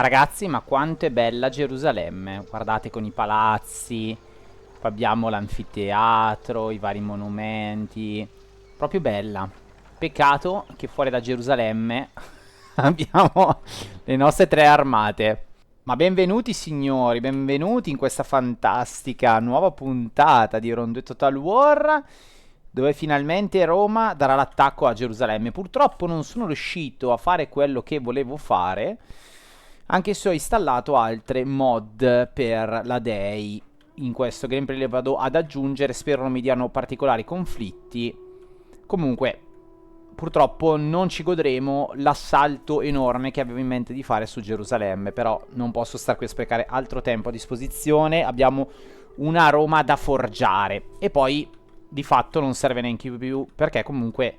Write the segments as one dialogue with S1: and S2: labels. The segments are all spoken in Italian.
S1: Ragazzi, ma quanto è bella Gerusalemme. Guardate con i palazzi, poi abbiamo l'anfiteatro, i vari monumenti. Proprio bella. Peccato che fuori da Gerusalemme abbiamo le nostre tre armate. Ma benvenuti signori, benvenuti in questa fantastica nuova puntata di Rondo Total War, dove finalmente Roma darà l'attacco a Gerusalemme. Purtroppo non sono riuscito a fare quello che volevo fare, anche se ho installato altre mod per la Day. In questo gameplay le vado ad aggiungere, spero non mi diano particolari conflitti. Comunque, purtroppo non ci godremo l'assalto enorme che avevo in mente di fare su Gerusalemme, però non posso stare qui a sprecare altro tempo a disposizione. Abbiamo una Roma da forgiare e poi di fatto non serve neanche più, perché comunque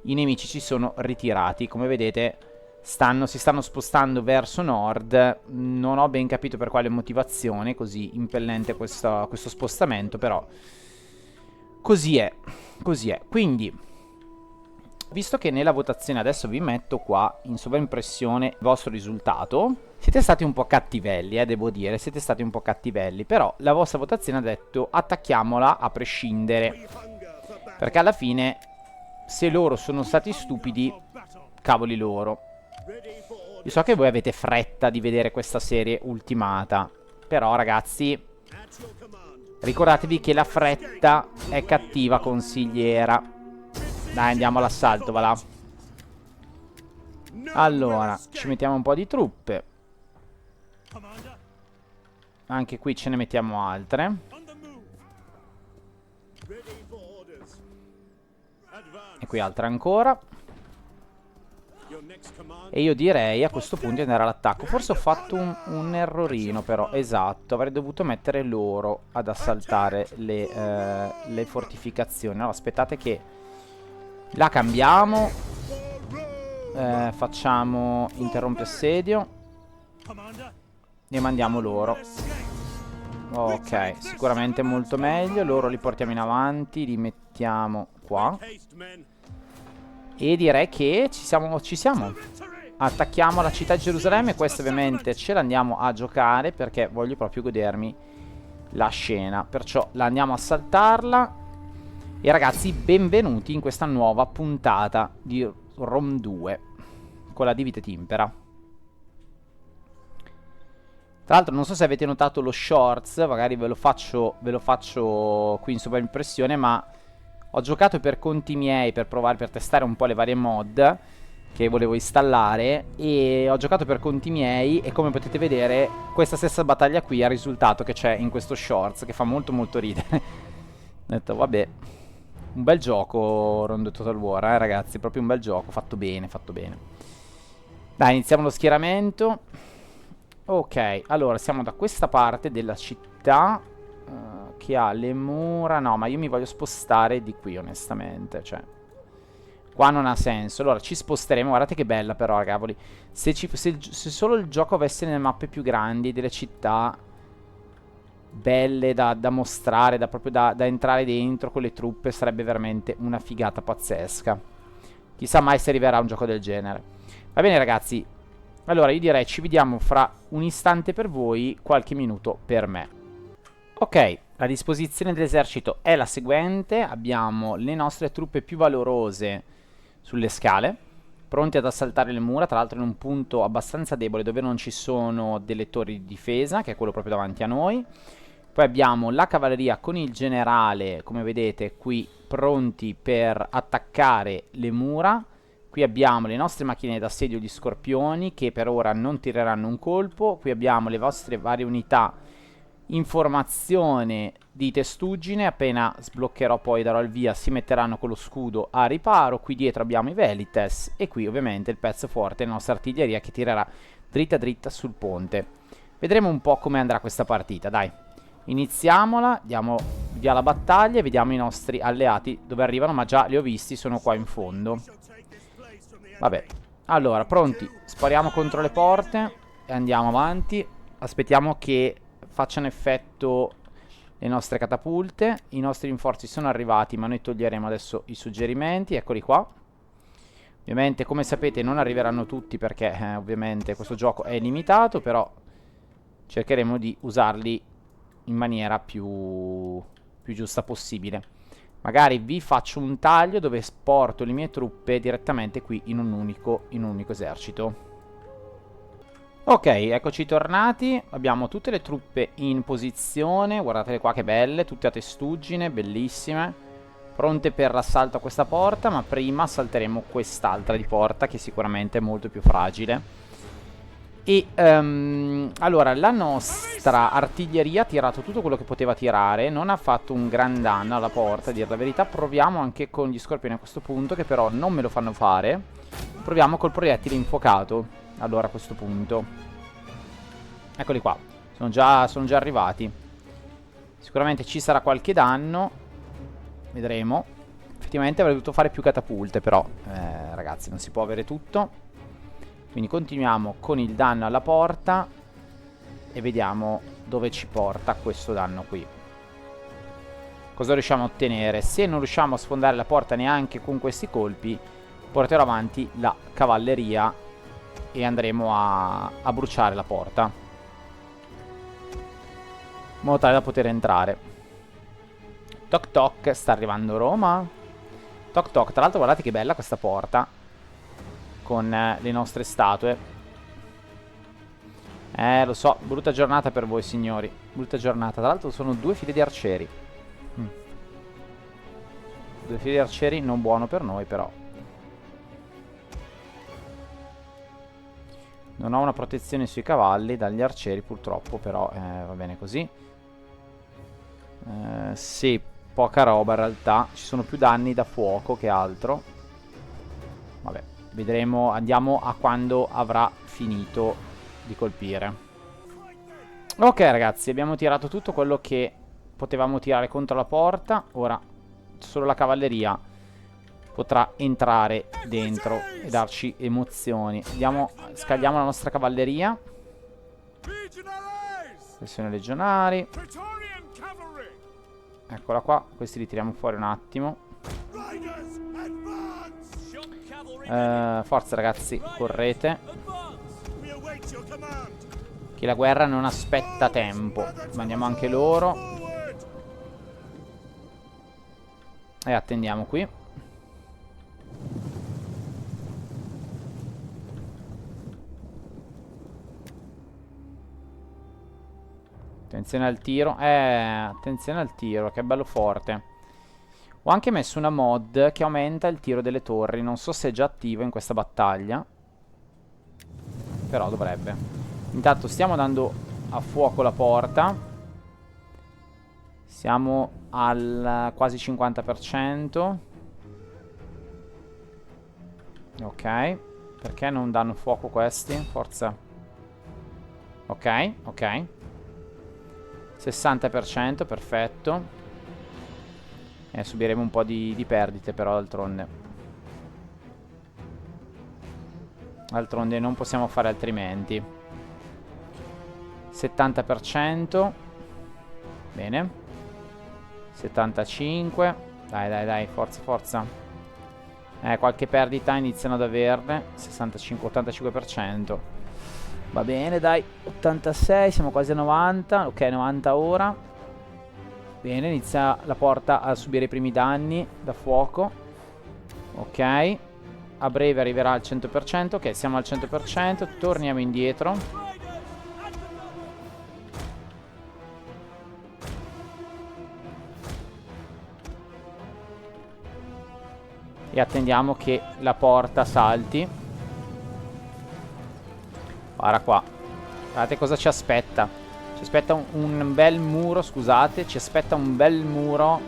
S1: i nemici ci sono ritirati. Come vedete si stanno spostando verso nord. Non ho ben capito per quale motivazione così impellente questo spostamento, però così è, così è. Quindi, visto che nella votazione adesso vi metto qua in sovraimpressione il vostro risultato, siete stati un po' cattivelli, devo dire, siete stati un po' cattivelli, però la vostra votazione ha detto attacchiamola a prescindere, perché alla fine se loro sono stati stupidi, cavoli loro. Io so che voi avete fretta di vedere questa serie ultimata, però ragazzi, ricordatevi che la fretta è cattiva consigliera. Dai, andiamo all'assalto, va là. Allora, ci mettiamo un po' di truppe. Anche qui ce ne mettiamo altre. E qui altre ancora. E io direi a questo punto di andare all'attacco. Forse ho fatto un errorino, però. Esatto, avrei dovuto mettere loro ad assaltare le fortificazioni. Allora, aspettate che la cambiamo. Facciamo interrompe assedio e mandiamo loro. Ok, sicuramente molto meglio. Loro li portiamo in avanti, li mettiamo qua. E direi che ci siamo. Attacchiamo la città di Gerusalemme. Questa ovviamente ce l'andiamo a giocare, perché voglio proprio godermi la scena. Perciò la andiamo a saltarla. E ragazzi, benvenuti in questa nuova puntata di Rom 2 con la Divide Timpera. Tra l'altro non so se avete notato lo shorts, magari ve lo faccio qui in sovraimpressione, ma ho giocato per conti miei per provare, per testare un po' le varie mod che volevo installare, e ho giocato per conti miei e come potete vedere questa stessa battaglia qui è il risultato che c'è in questo shorts, che fa molto molto ridere. Ho detto vabbè, un bel gioco Rondo Total War, ragazzi, proprio un bel gioco, fatto bene, fatto bene. Dai, iniziamo lo schieramento. Ok, allora siamo da questa parte della città che ha le mura. No, ma io mi voglio spostare di qui, onestamente, cioè qua non ha senso. Allora ci sposteremo. Guardate che bella però, cavoli. Se solo il gioco avesse delle mappe più grandi, delle città belle da mostrare, proprio da entrare dentro con le truppe, sarebbe veramente una figata pazzesca. Chissà mai se arriverà un gioco del genere. Va bene ragazzi, allora io direi ci vediamo fra un istante per voi, qualche minuto per me. Ok, la disposizione dell'esercito è la seguente. Abbiamo le nostre truppe più valorose sulle scale, pronti ad assaltare le mura, tra l'altro in un punto abbastanza debole dove non ci sono delle torri di difesa, che è quello proprio davanti a noi. Poi abbiamo la cavalleria con il generale, come vedete qui, pronti per attaccare le mura. Qui abbiamo le nostre macchine d'assedio, gli scorpioni, che per ora non tireranno un colpo. Qui abbiamo le vostre varie unità informazione di testuggine. Appena sbloccherò poi darò il via, si metteranno con lo scudo a riparo. Qui dietro abbiamo i Velites e qui ovviamente il pezzo forte, la nostra artiglieria che tirerà dritta dritta sul ponte. Vedremo un po' come andrà questa partita, dai. Iniziamola, diamo via la battaglia e vediamo i nostri alleati dove arrivano, ma già li ho visti, sono qua in fondo. Vabbè, allora, pronti, spariamo contro le porte e andiamo avanti. Aspettiamo che facciano effetto le nostre catapulte. I nostri rinforzi sono arrivati, ma noi toglieremo adesso i suggerimenti, eccoli qua. Ovviamente, come sapete, non arriveranno tutti perché ovviamente questo gioco è limitato, però cercheremo di usarli in maniera più giusta possibile. Magari vi faccio un taglio dove porto le mie truppe direttamente qui in un unico esercito. Ok, eccoci tornati. Abbiamo tutte le truppe in posizione. Guardate qua che belle, tutte a testuggine, bellissime. Pronte per l'assalto a questa porta, ma prima salteremo quest'altra di porta che sicuramente è molto più fragile. E allora, la nostra artiglieria ha tirato tutto quello che poteva tirare, non ha fatto un gran danno alla porta, a dire la verità. Proviamo anche con gli scorpioni a questo punto, che però non me lo fanno fare. Proviamo col proiettile infuocato, allora a questo punto. Eccoli qua, sono già arrivati. Sicuramente ci sarà qualche danno, vedremo. Effettivamente avrei dovuto fare più catapulte, però ragazzi, non si può avere tutto. Quindi continuiamo con il danno alla porta e vediamo dove ci porta questo danno qui. Cosa riusciamo a ottenere? Se non riusciamo a sfondare la porta neanche con questi colpi, porterò avanti la cavalleria e andremo a bruciare la porta, in modo tale da poter entrare. Toc toc, sta arrivando Roma. Toc toc, tra l'altro guardate che bella questa porta con le nostre statue. Lo so, brutta giornata per voi signori. Brutta giornata. Tra l'altro sono 2 file di arcieri. 2 file di arcieri, non buono per noi però. Non ho una protezione sui cavalli dagli arcieri purtroppo, però va bene così. Sì, poca roba in realtà. Ci sono più danni da fuoco che altro. Vabbè, vedremo, andiamo a quando avrà finito di colpire. Ok ragazzi, abbiamo tirato tutto quello che potevamo tirare contro la porta. Ora solo la cavalleria potrà entrare dentro e darci emozioni. Andiamo, scagliamo la nostra cavalleria. Pressione legionari. Eccola qua, questi li tiriamo fuori un attimo. Forza ragazzi, correte, che la guerra non aspetta tempo. Mandiamo anche loro e attendiamo qui. Attenzione al tiro. Attenzione al tiro, che è bello forte. Ho anche messo una mod che aumenta il tiro delle torri. Non so se è già attivo in questa battaglia, però dovrebbe. Intanto stiamo dando a fuoco la porta. Siamo al quasi 50%. Ok. Perché non danno fuoco questi? Forza. Ok, ok. 60%, perfetto. Subiremo un po' di perdite però d'altronde. D'altronde non possiamo fare altrimenti. 70%. Bene. 75. Dai, dai, dai, forza, forza. Qualche perdita iniziano ad averne. 65, 85%. Va bene, dai. 86, siamo quasi a 90. Ok, 90 ora. Bene, inizia la porta a subire i primi danni da fuoco. Ok. A breve arriverà al 100%. Ok, siamo al 100%. Torniamo indietro. E attendiamo che la porta salti. Guarda qua. Guardate cosa ci aspetta. Ci aspetta un bel muro, scusate. Ci aspetta un bel muro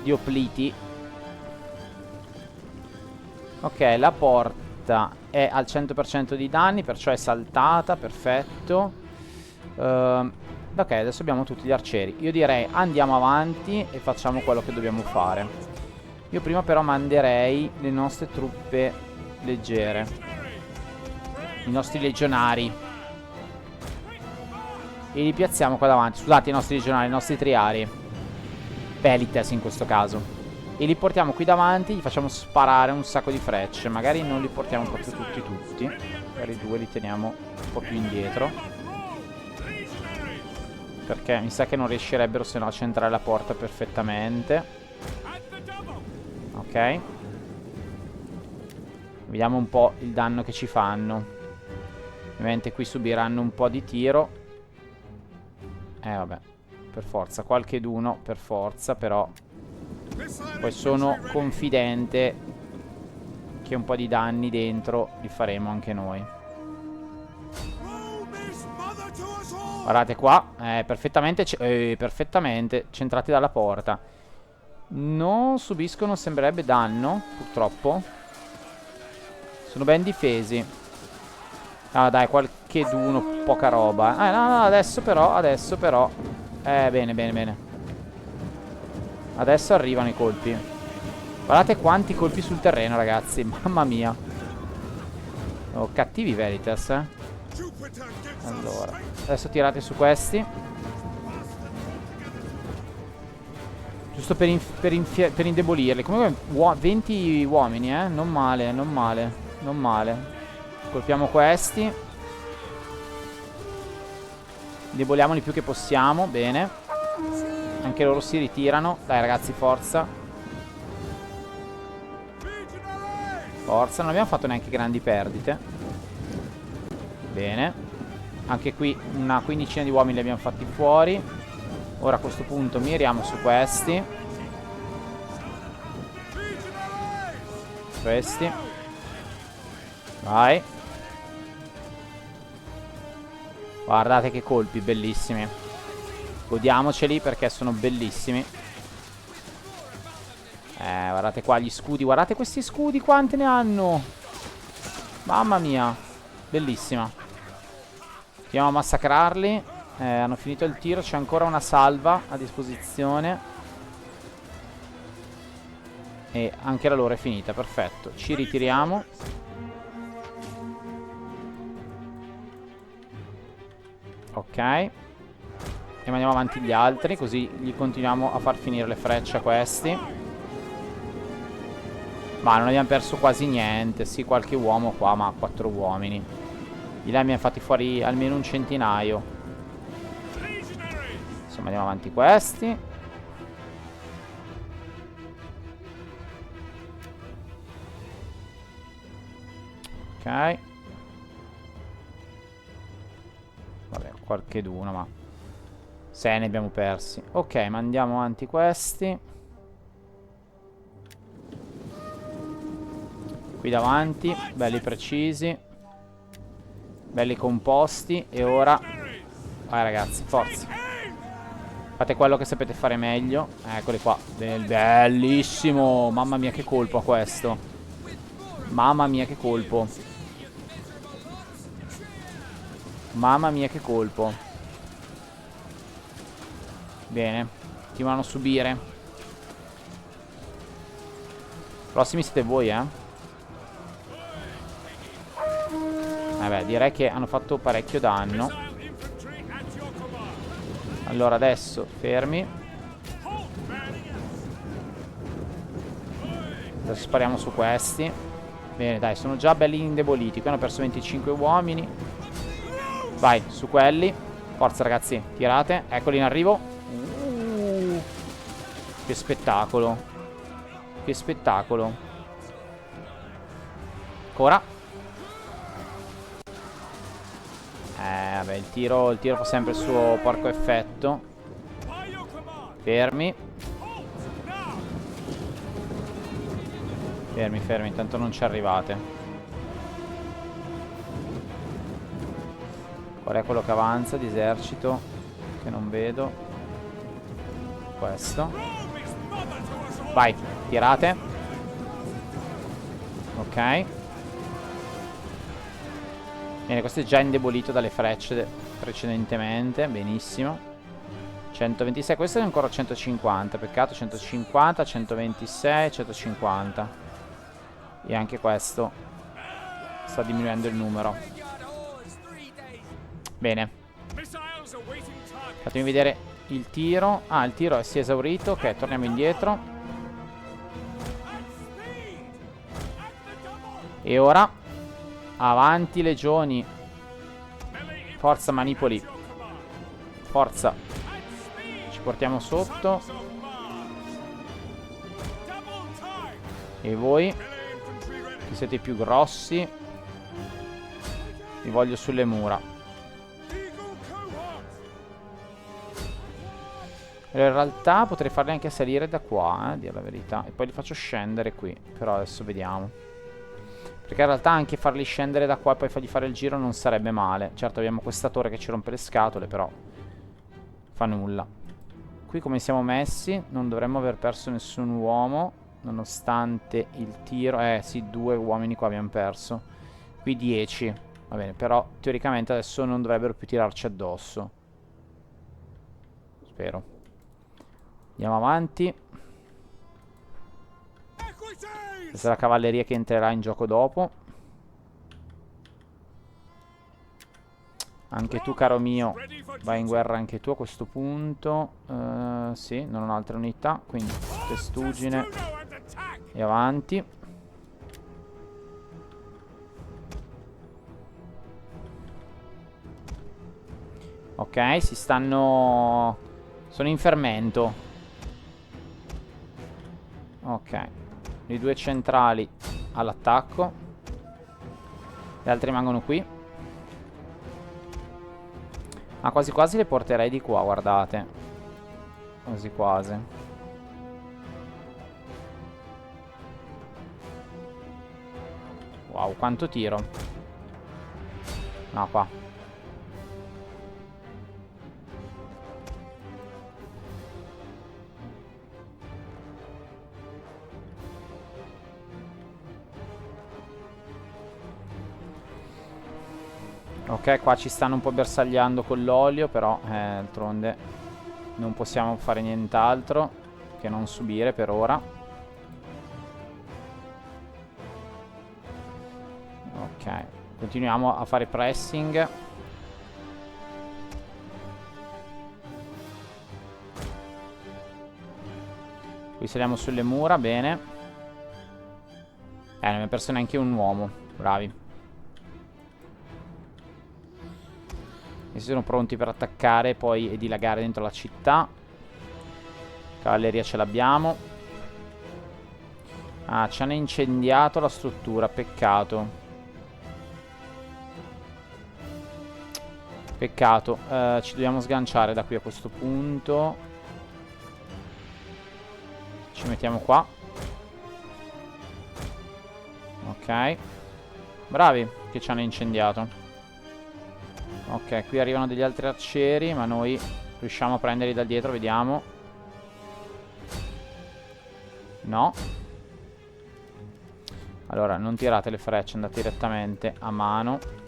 S1: di opliti. Ok, la porta è al 100% di danni, perciò è saltata, perfetto. Ok, adesso abbiamo tutti gli arcieri. Io direi andiamo avanti e facciamo quello che dobbiamo fare. Io prima però manderei le nostre truppe leggere, i nostri legionari, e li piazziamo qua davanti. Scusate, i nostri legionari, i nostri triari, Pelites in questo caso. E li portiamo qui davanti, gli facciamo sparare un sacco di frecce. Magari non li portiamo proprio tutti. Magari 2 li teniamo un po' più indietro, perché mi sa che non riuscirebbero se no a centrare la porta perfettamente. Ok. Vediamo un po' il danno che ci fanno. Ovviamente qui subiranno un po' di tiro. Vabbè, per forza, qualcheduno per forza, però poi sono confidente che un po' di danni dentro li faremo anche noi. Guardate qua, perfettamente centrati dalla porta. Non subiscono, sembrerebbe, danno, purtroppo. Sono ben difesi. Ah dai, qualcheduno, poca roba. No, adesso però. Bene. Adesso arrivano i colpi. Guardate quanti colpi sul terreno, ragazzi. Mamma mia. Oh, cattivi Veritas, Allora, adesso tirate su questi. Giusto per indebolirli. Comunque 20 uomini, Non male. Colpiamo questi. Indeboliamoli più che possiamo. Bene. Anche loro si ritirano. Dai ragazzi, forza. Forza, non abbiamo fatto neanche grandi perdite. Bene. Anche qui una quindicina di uomini li abbiamo fatti fuori. Ora a questo punto miriamo su questi. Vai. Guardate che colpi, bellissimi. Godiamoceli perché sono bellissimi. Guardate qua gli scudi. Guardate questi scudi, quante ne hanno. Mamma mia. Bellissima. Andiamo a massacrarli. Hanno finito il tiro. C'è ancora una salva a disposizione. E anche la loro è finita. Perfetto. Ci ritiriamo. Ok. E mandiamo avanti gli altri. Così gli continuiamo a far finire le frecce a questi. Ma non abbiamo perso quasi niente. Sì, qualche uomo qua, ma 4 uomini. Di là abbiamo fatti fuori almeno un centinaio. Insomma, andiamo avanti questi. Ok. Vabbè, qualcheduno, ma 6 ne abbiamo persi. Ok, mandiamo avanti questi. Qui davanti, belli precisi, belli composti. E ora vai ragazzi, forza. Fate quello che sapete fare meglio. Eccoli qua. Bellissimo. Mamma mia che colpo a questo. Mamma mia che colpo. Mamma mia che colpo. Bene. Continuano a subire. Prossimi siete voi, Beh, direi che hanno fatto parecchio danno. Allora adesso fermi. Adesso spariamo su questi. Bene, dai, sono già belli indeboliti. Qui hanno perso 25 uomini. Vai, su quelli. Forza ragazzi, tirate. Eccoli in arrivo. Che spettacolo. Che spettacolo. Ancora. Vabbè, il tiro fa sempre il suo porco effetto. Fermi. Fermi, intanto non ci arrivate. Qual è quello che avanza di esercito? Che non vedo. Questo. Vai, tirate. Ok. Bene, questo è già indebolito dalle frecce precedentemente. Benissimo. 126, questo è ancora 150. Peccato, 150, 126, 150. E anche questo sta diminuendo il numero. Bene. Fatemi vedere il tiro. Ah, il tiro si è esaurito. Ok, torniamo indietro. E ora avanti legioni. Forza manipoli. Forza. Ci portiamo sotto. E voi, che siete i più grossi, vi voglio sulle mura. In realtà potrei farli anche salire da qua, dire la verità. E poi li faccio scendere qui. Però adesso vediamo. Perché in realtà anche farli scendere da qua e poi fargli fare il giro non sarebbe male. Certo abbiamo questa torre che ci rompe le scatole, però fa nulla. Qui come siamo messi non dovremmo aver perso nessun uomo, nonostante il tiro. Sì, 2 uomini qua abbiamo perso. Qui 10. Va bene, però teoricamente adesso non dovrebbero più tirarci addosso. Spero. Andiamo avanti. Questa è la cavalleria che entrerà in gioco dopo. Anche tu, caro mio, vai in guerra anche tu a questo punto. Sì, non ho altre unità, quindi testuggine e avanti. Ok, si stanno... sono in fermento. Ok. I 2 centrali all'attacco. Gli altri rimangono qui. Ah, quasi quasi le porterei di qua, guardate. Quasi quasi. Wow, quanto tiro. No, qua. Ok, qua ci stanno un po' bersagliando con l'olio, però d'altronde non possiamo fare nient'altro che non subire per ora. Ok, continuiamo a fare pressing. Qui saliamo sulle mura, bene. Non abbiamo perso neanche un uomo, bravi. E sono pronti per attaccare poi e dilagare dentro la città. Cavalleria ce l'abbiamo. Ah, ci hanno incendiato la struttura, peccato. Peccato. Ci dobbiamo sganciare da qui a questo punto. Ci mettiamo qua. Ok. Bravi che ci hanno incendiato. Ok, qui arrivano degli altri arcieri, ma noi riusciamo a prenderli da dietro, vediamo. No. Allora, non tirate le frecce, andate direttamente a mano.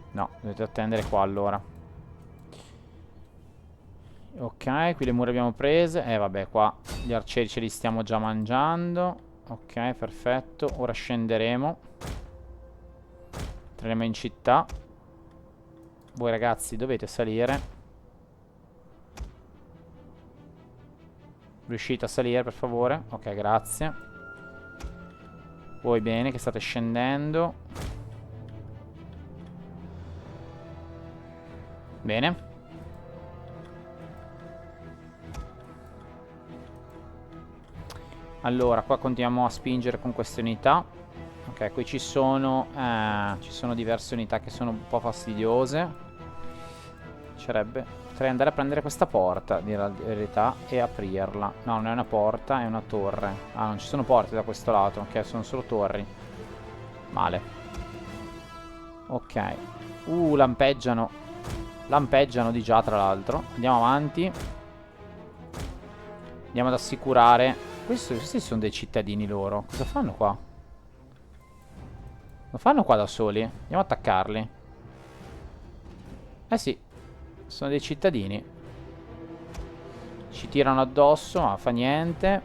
S1: No, dovete attendere qua allora. Ok, qui le mura abbiamo prese. Vabbè, qua gli arcieri ce li stiamo già mangiando. Ok, perfetto. Ora scenderemo. Entreremo in città. Voi ragazzi dovete salire. Riuscite a salire per favore? Ok, grazie. Voi bene che state scendendo. Bene. Allora, qua continuiamo a spingere con queste unità. Ok, qui ci sono diverse unità che sono un po' fastidiose. Potrei andare a prendere questa porta, dire la verità, e aprirla. No, non è una porta, è una torre. Ah, non ci sono porte da questo lato. Ok, sono solo torri. Male. Ok. Lampeggiano. Lampeggiano di già, tra l'altro. Andiamo avanti. Andiamo ad assicurare. Questi sono dei cittadini loro. Cosa fanno qua? Lo fanno qua da soli? Andiamo ad attaccarli. Eh sì. Sono dei cittadini. Ci tirano addosso, ma fa niente.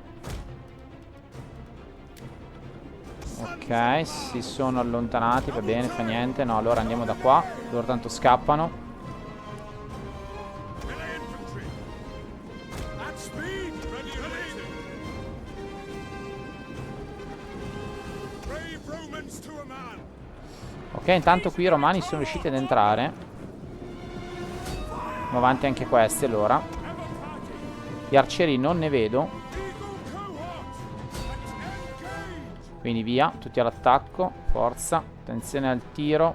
S1: Ok, si sono allontanati, va bene, fa niente. No, allora andiamo da qua. Loro tanto scappano. Ok, intanto qui i romani sono riusciti ad entrare. Andiamo avanti anche questi allora. Gli arcieri non ne vedo. Quindi via, tutti all'attacco. Forza, attenzione al tiro.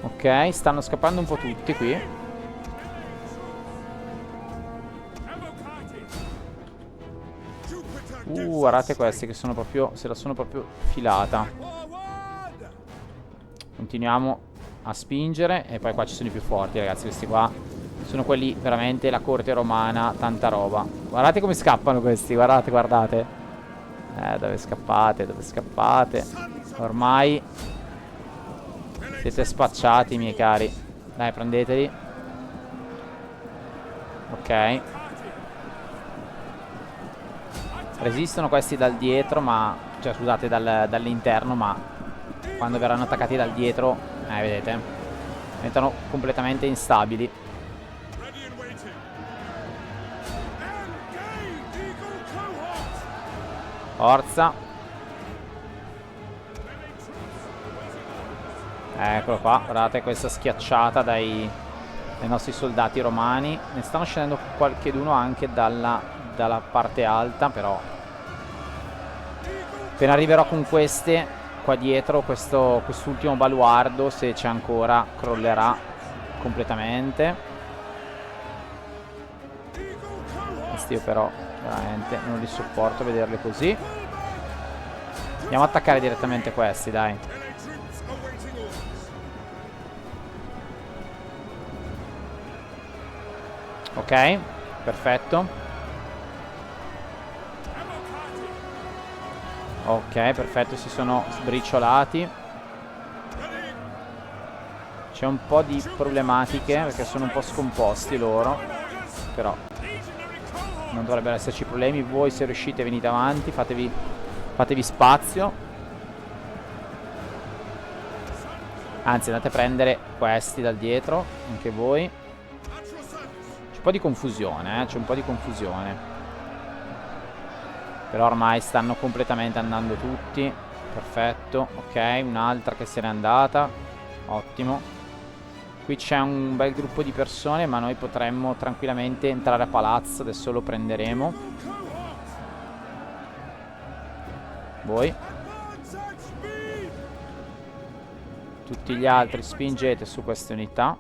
S1: Ok, stanno scappando un po' tutti qui. Guardate questi che sono proprio, se la sono proprio filata. Continuiamo a spingere. E poi qua ci sono i più forti, ragazzi. Questi qua sono quelli veramente la corte romana. Tanta roba. Guardate come scappano questi. Guardate, guardate. Dove scappate? Dove scappate? Ormai siete spacciati, miei cari. Dai, prendeteli. Ok. Resistono questi dal dietro, ma... Cioè, scusate, dall'interno, ma... Quando verranno attaccati dal dietro, vedete, diventano completamente instabili. Forza. Eccolo qua, guardate questa schiacciata dai nostri soldati romani. Ne stanno scendendo qualcheduno anche dalla parte alta, però appena arriverò con queste qua dietro, quest'ultimo baluardo, se c'è ancora, crollerà completamente. Questi io però veramente non li sopporto vederli così. Andiamo ad attaccare direttamente questi, dai. Ok, perfetto. Ok, perfetto, si sono sbriciolati. C'è un po' di problematiche perché sono un po' scomposti loro. Però non dovrebbero esserci problemi. Voi, se riuscite, venite avanti, fatevi spazio. Anzi, andate a prendere questi dal dietro, anche voi. C'è un po' di confusione, c'è un po' di confusione. Però ormai stanno completamente andando tutti. Perfetto, ok, un'altra che se n'è andata. Ottimo. Qui c'è un bel gruppo di persone, ma noi potremmo tranquillamente entrare a palazzo. Adesso lo prenderemo. Voi. Tutti gli altri spingete su queste unità.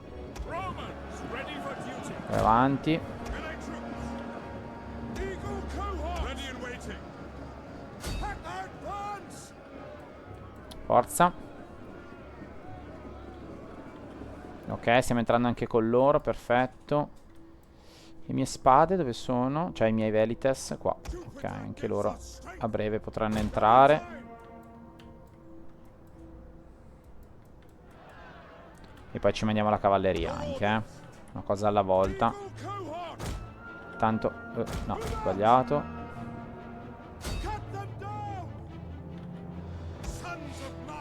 S1: Vai avanti. Forza. Ok, stiamo entrando anche con loro, perfetto. Le mie spade dove sono? Cioè i miei velites qua. Ok, anche loro a breve potranno entrare. E poi ci mandiamo la cavalleria anche, una cosa alla volta. Tanto... no, sbagliato.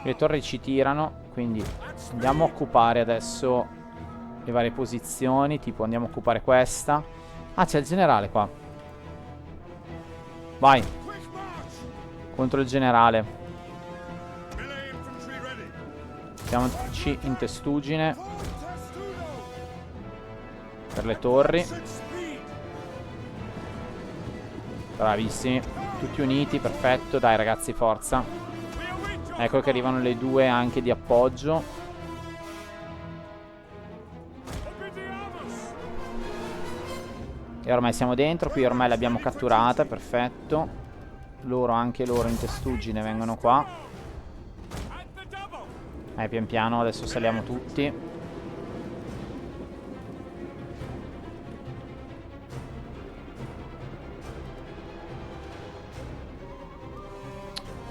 S1: Le torri ci tirano, quindi andiamo a occupare adesso le varie posizioni. Tipo andiamo a occupare questa. Ah, c'è il generale qua. Vai. Contro il generale. Mettiamoci in testuggine per le torri. Bravissimi. Tutti uniti, perfetto. Dai ragazzi, forza. Ecco che arrivano le due anche di appoggio. E ormai siamo dentro. Qui ormai l'abbiamo catturata, perfetto. Loro, anche loro in testuggine, vengono qua. Pian piano adesso saliamo tutti.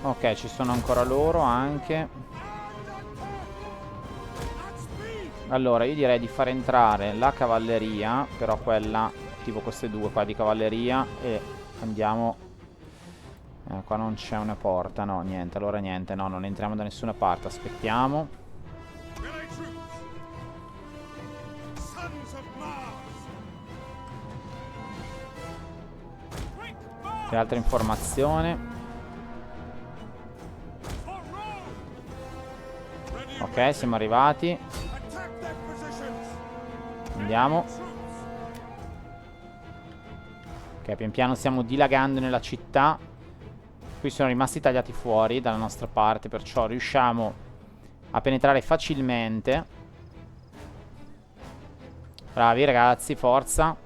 S1: Ok, ci sono ancora loro anche. Allora, io direi di far entrare la cavalleria. Però quella, tipo queste due qua di cavalleria. E andiamo. Qua non c'è una porta, no, niente. Allora niente, no, non entriamo da nessuna parte. Aspettiamo. Che altra informazione? Ok, siamo arrivati. Andiamo. Ok, pian piano stiamo dilagando nella città. Qui sono rimasti tagliati fuori dalla nostra parte, perciò riusciamo a penetrare facilmente. Bravi ragazzi, forza.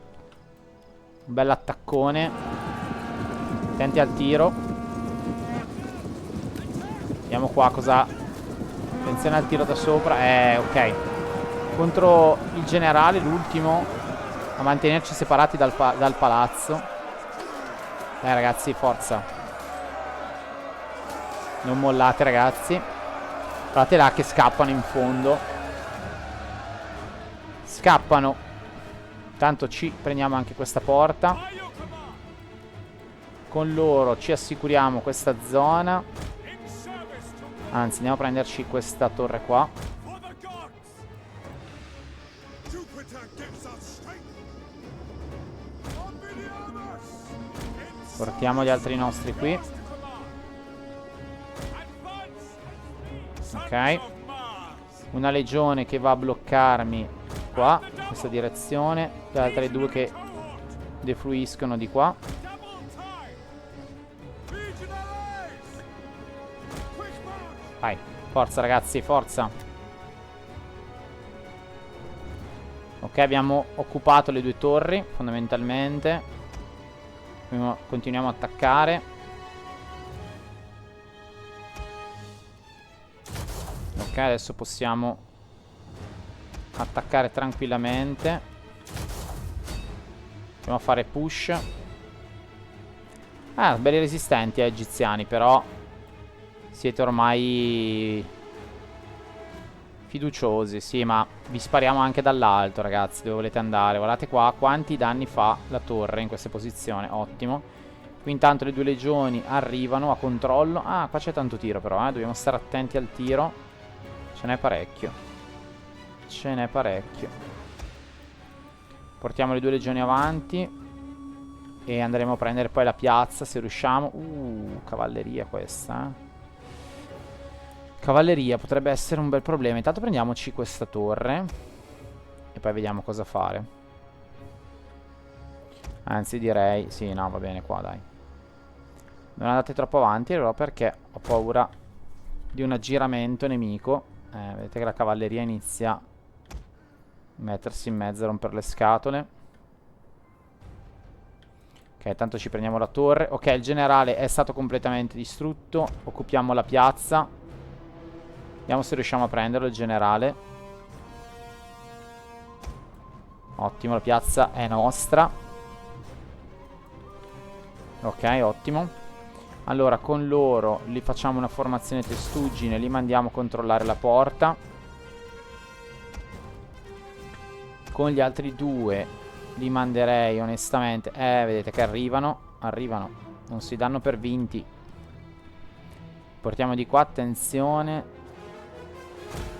S1: Un bel attaccone. Attenti al tiro. Vediamo qua cosa... Attenzione al tiro da sopra. Ok. Contro il generale, l'ultimo a mantenerci separati dal palazzo. Ragazzi, forza. Non mollate ragazzi. Guardate là che scappano in fondo. Scappano. Tanto ci prendiamo anche questa porta. Con loro ci assicuriamo questa zona. Anzi, andiamo a prenderci questa torre qua. Portiamo gli altri nostri qui. Ok. Una legione che va a bloccarmi qua, in questa direzione. Le altre due che defluiscono di qua. Vai, forza ragazzi, forza. Ok, abbiamo occupato le due torri, fondamentalmente. Continuiamo a attaccare. Ok, adesso possiamo attaccare tranquillamente. Andiamo a fare push. Belli resistenti egiziani, però siete ormai fiduciosi. Sì, ma vi spariamo anche dall'alto, ragazzi, dove volete andare. Guardate qua quanti danni fa la torre in questa posizione. Ottimo. Qui intanto le due legioni arrivano a controllo. Qua c'è tanto tiro però, dobbiamo stare attenti al tiro. Ce n'è parecchio. Ce n'è parecchio. Portiamo le due legioni avanti e andremo a prendere poi la piazza se riusciamo. Cavalleria questa, Cavalleria potrebbe essere un bel problema. Intanto prendiamoci questa torre e poi vediamo cosa fare. Anzi direi... Sì, no, va bene qua, dai. Non andate troppo avanti, allora, perché ho paura di un aggiramento nemico. Vedete che la cavalleria inizia a mettersi in mezzo, a rompere le scatole. Ok, tanto ci prendiamo la torre. Ok, il generale è stato completamente distrutto. Occupiamo la piazza. Vediamo se riusciamo a prenderlo il generale. Ottimo, la piazza è nostra. Ok, ottimo. Allora, con loro li facciamo una formazione testuggine. Li mandiamo a controllare la porta. Con gli altri due li manderei onestamente. Vedete che arrivano. Arrivano. Non si danno per vinti. Portiamo di qua, attenzione.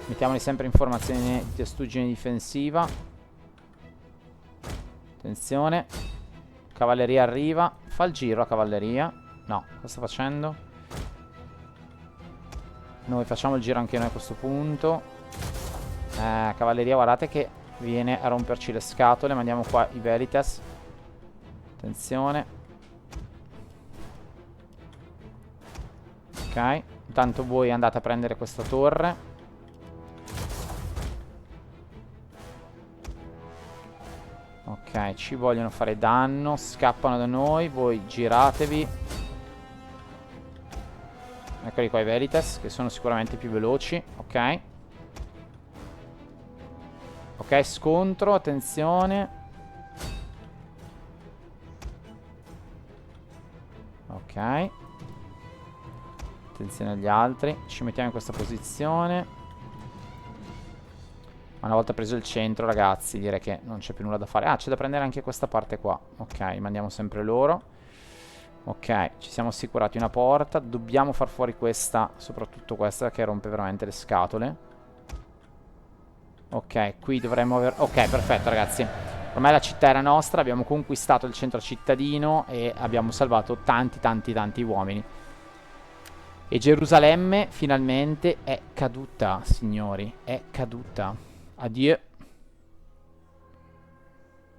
S1: Mettiamoli sempre in formazione di testuggine difensiva. Attenzione. Cavalleria arriva. Fa il giro la cavalleria. No, cosa sta facendo? Noi facciamo il giro anche noi a questo punto. Cavalleria, guardate che viene a romperci le scatole. Mandiamo qua i Velites. Attenzione. Ok. Intanto voi andate a prendere questa torre. Ok, ci vogliono fare danno. Scappano da noi. Voi giratevi. Eccoli qua i Velites, che sono sicuramente più veloci. Ok. Ok, scontro. Attenzione. Ok. Attenzione agli altri. Ci mettiamo in questa posizione. Una volta preso il centro, ragazzi, direi che non c'è più nulla da fare. C'è da prendere anche questa parte qua. Ok, mandiamo sempre loro. Ok, ci siamo assicurati una porta. Dobbiamo far fuori questa, soprattutto questa che rompe veramente le scatole. Ok, qui dovremmo aver... Ok, perfetto ragazzi. Ormai la città era nostra, abbiamo conquistato il centro cittadino e abbiamo salvato tanti uomini. E Gerusalemme finalmente è caduta, signori. È caduta. Addio.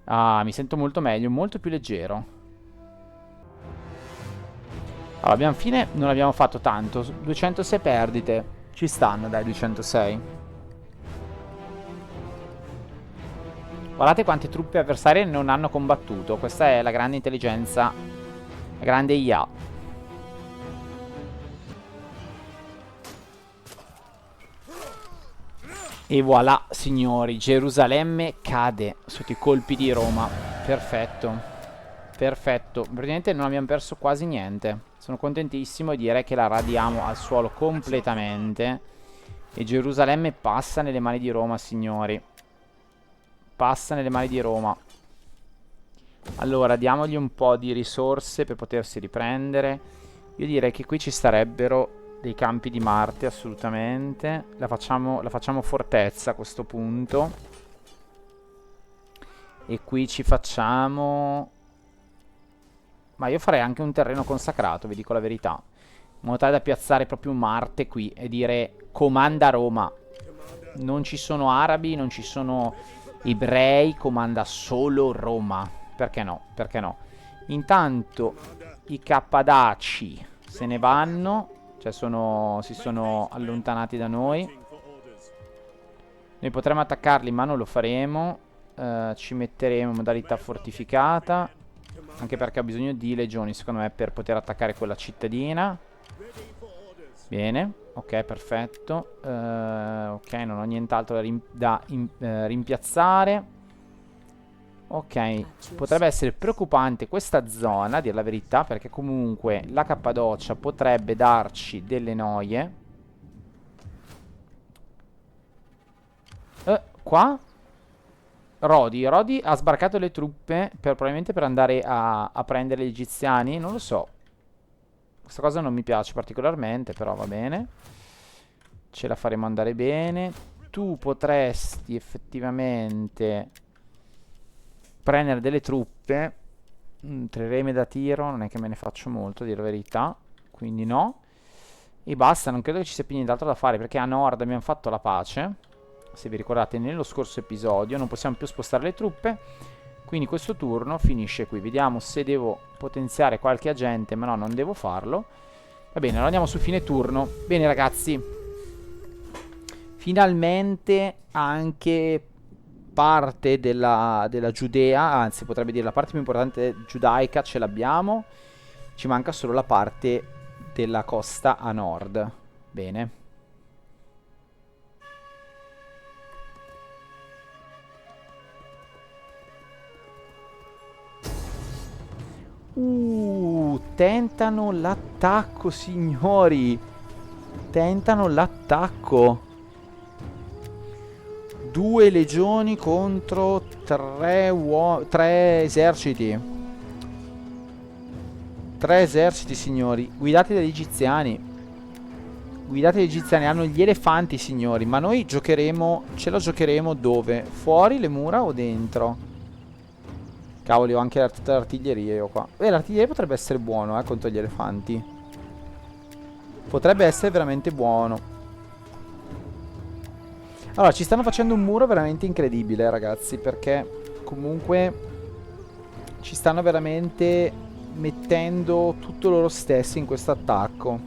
S1: Ah, mi sento molto meglio, molto più leggero. Allora, abbiamo fine, non abbiamo fatto tanto. 206 perdite. Ci stanno, dai, 206. Guardate quante truppe avversarie non hanno combattuto. Questa è la grande intelligenza. La grande IA. E voilà, signori, Gerusalemme cade sotto i colpi di Roma. Perfetto. Perfetto. Praticamente non abbiamo perso quasi niente. Sono contentissimo e direi che la radiamo al suolo completamente. E Gerusalemme passa nelle mani di Roma, signori. Passa nelle mani di Roma. Allora, diamogli un po' di risorse per potersi riprendere. Io direi che qui ci starebbero dei campi di Marte, assolutamente. La facciamo fortezza a questo punto. E qui ci facciamo... Ma io farei anche un terreno consacrato, vi dico la verità. In modo tale da piazzare proprio Marte qui e dire comanda Roma. Non ci sono arabi, non ci sono ebrei, comanda solo Roma. Perché no? Perché no? Intanto i Cappadaci se ne vanno. Cioè si sono allontanati da noi. Noi potremmo attaccarli ma non lo faremo. Ci metteremo in modalità fortificata. Anche perché ho bisogno di legioni, secondo me, per poter attaccare quella cittadina. Bene, ok, perfetto. Ok, non ho nient'altro da rimpiazzare. Ok, potrebbe essere preoccupante questa zona, a dir la verità, perché comunque la Cappadocia potrebbe darci delle noie. Qua? Rodi ha sbarcato le truppe probabilmente per andare a prendere gli egiziani. Non lo so. Questa cosa non mi piace particolarmente, però va bene. Ce la faremo andare bene. Tu potresti effettivamente prendere delle truppe. 3 remi da tiro, non è che me ne faccio molto, a dire la verità. Quindi no. E basta, non credo che ci sia più nient'altro da fare, perché a nord abbiamo fatto la pace. Se vi ricordate nello scorso episodio non possiamo più spostare le truppe. Quindi questo turno finisce qui. Vediamo se devo potenziare qualche agente, ma no, non devo farlo. Va bene, allora andiamo su fine turno. Bene ragazzi, finalmente anche parte della Giudea, anzi potrebbe dire la parte più importante giudaica ce l'abbiamo. Ci manca solo la parte della costa a nord. Bene. Tentano l'attacco, signori. Tentano l'attacco. 2 legioni contro 3 eserciti. 3 eserciti, signori. Guidati dagli egiziani. Guidati dagli egiziani. Hanno gli elefanti, signori. Ma noi giocheremo... Ce la giocheremo dove? Fuori le mura o dentro? Cavoli, ho anche tutta l'artiglieria io qua. L'artiglieria potrebbe essere buono, contro gli elefanti. Potrebbe essere veramente buono. Allora, ci stanno facendo un muro veramente incredibile, ragazzi. Perché comunque ci stanno veramente mettendo tutto loro stessi in questo attacco.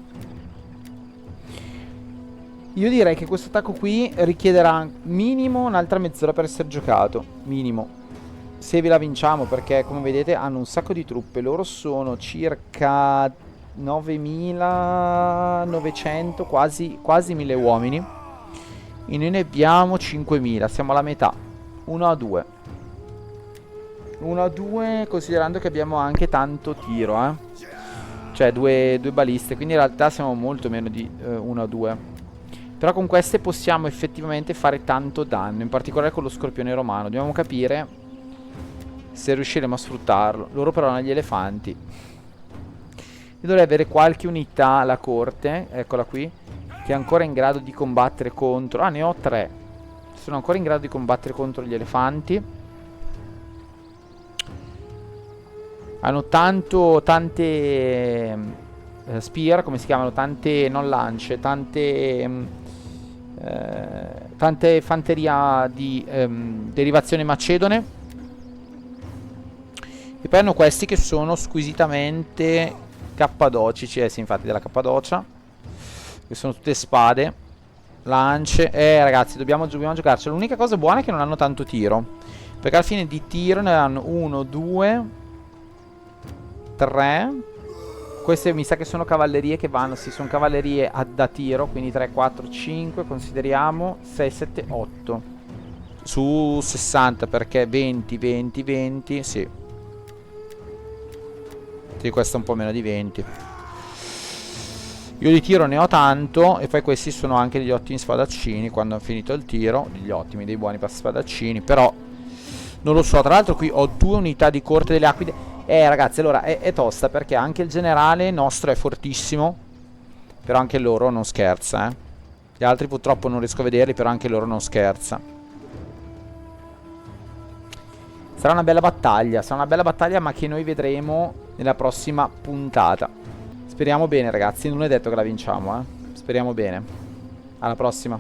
S1: Io direi che questo attacco qui richiederà minimo un'altra mezz'ora per essere giocato. Minimo. Se ve la vinciamo, perché come vedete hanno un sacco di truppe. Loro sono circa 9900, quasi 1000 uomini. E noi ne abbiamo 5000, siamo alla metà. 1 a 2. 1 a 2, considerando che abbiamo anche tanto tiro, cioè due baliste. Quindi in realtà siamo molto meno di 1 a 2. Però con queste possiamo effettivamente fare tanto danno, in particolare con lo scorpione romano. Dobbiamo capire se riusciremo a sfruttarlo. Loro però hanno gli elefanti. Io dovrei avere qualche unità alla corte, eccola qui, che è ancora in grado di combattere contro... Ah, ne ho 3. Sono ancora in grado di combattere contro gli elefanti. Hanno tante spear, come si chiamano? Tante, non lance, tante fanteria di derivazione macedone. E poi hanno questi che sono squisitamente cappadocici, sì, infatti della Cappadocia, che sono tutte spade, lance. Ragazzi, dobbiamo giocarci. L'unica cosa buona è che non hanno tanto tiro, perché alla fine di tiro ne hanno 1, 2, 3. Queste mi sa che sono cavallerie che vanno, sì, sono cavallerie da tiro, quindi 3, 4, 5, consideriamo 6, 7, 8 su 60, perché 20, 20, 20, sì. Sì, questo è un po' meno di 20. Io di tiro ne ho tanto, e poi questi sono anche degli ottimi spadaccini quando hanno finito il tiro, degli ottimi, dei buoni spadaccini, però non lo so. Tra l'altro qui ho 2 unità di corte delle Aquile. Ragazzi, allora è tosta, perché anche il generale nostro è fortissimo, però anche loro non scherza, eh. Gli altri purtroppo non riesco a vederli, però anche loro non scherza. Sarà una bella battaglia, ma che noi vedremo nella prossima puntata. Speriamo bene, ragazzi, non è detto che la vinciamo, eh. Speriamo bene. Alla prossima.